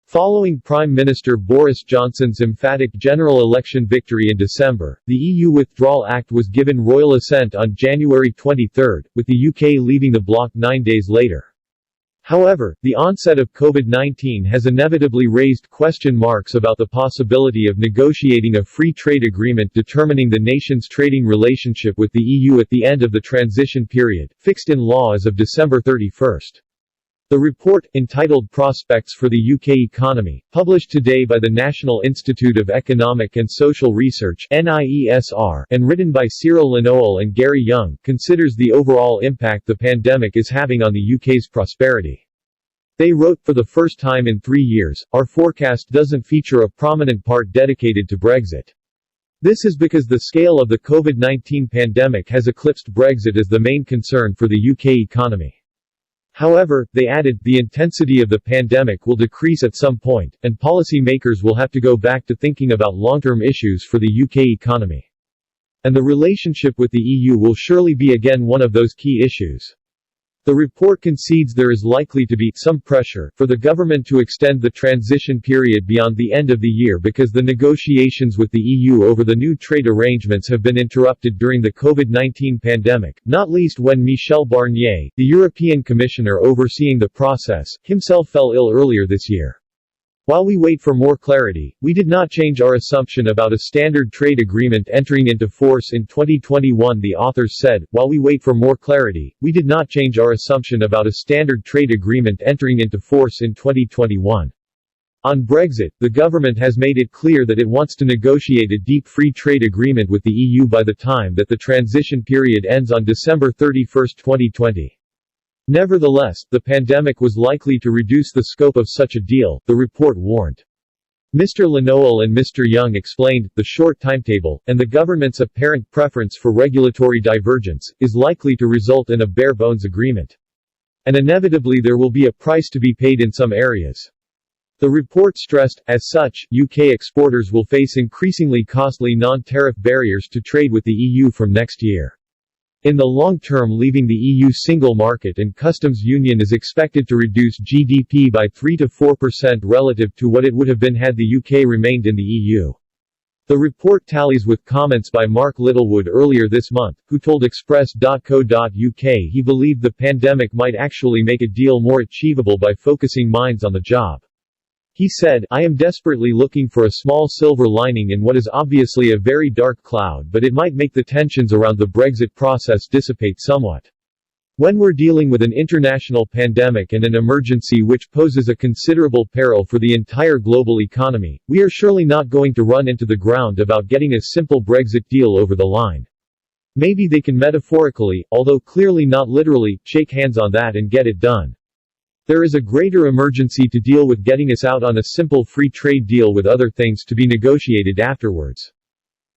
Following Prime Minister Boris Johnson's emphatic general election victory in December, the EU Withdrawal Act was given royal assent on January 23, with the UK leaving the bloc 9 days later. However, the onset of COVID-19 has inevitably raised question marks about the possibility of negotiating a free trade agreement determining the nation's trading relationship with the EU at the end of the transition period, fixed in law as of December 31. The report, entitled Prospects for the UK Economy, published today by the National Institute of Economic and Social Research (NIESR) and written by Cyril Lanoel and Gary Young, considers the overall impact the pandemic is having on the UK's prosperity. They wrote, for the first time in 3 years, our forecast doesn't feature a prominent part dedicated to Brexit. This is because the scale of the COVID-19 pandemic has eclipsed Brexit as the main concern for the UK economy. However, they added, the intensity of the pandemic will decrease at some point, and policy makers will have to go back to thinking about long-term issues for the UK economy. And the relationship with the EU will surely be again one of those key issues. The report concedes there is likely to be some pressure for the government to extend the transition period beyond the end of the year because the negotiations with the EU over the new trade arrangements have been interrupted during the COVID-19 pandemic, not least when Michel Barnier, the European Commissioner overseeing the process, himself fell ill earlier this year. While we wait for more clarity, we did not change our assumption about a standard trade agreement entering into force in 2021, the authors said. While we wait for more clarity, we did not change our assumption about a standard trade agreement entering into force in 2021. On Brexit, the government has made it clear that it wants to negotiate a deep free trade agreement with the EU by the time that the transition period ends on December 31, 2020. Nevertheless, the pandemic was likely to reduce the scope of such a deal, the report warned. Mr. Lanoel and Mr. Young explained, the short timetable, and the government's apparent preference for regulatory divergence, is likely to result in a bare-bones agreement. And inevitably there will be a price to be paid in some areas. The report stressed, as such, UK exporters will face increasingly costly non-tariff barriers to trade with the EU from next year. In the long term, leaving the EU single market and customs union is expected to reduce GDP by 3 to 4% relative to what it would have been had the UK remained in the EU. The report tallies with comments by Mark Littlewood earlier this month, who told Express.co.uk he believed the pandemic might actually make a deal more achievable by focusing minds on the job. He said, I am desperately looking for a small silver lining in what is obviously a very dark cloud, but it might make the tensions around the Brexit process dissipate somewhat. When we're dealing with an international pandemic and an emergency which poses a considerable peril for the entire global economy, we are surely not going to run into the ground about getting a simple Brexit deal over the line. Maybe they can metaphorically, although clearly not literally, shake hands on that and get it done. There is a greater emergency to deal with getting us out on a simple free trade deal with other things to be negotiated afterwards.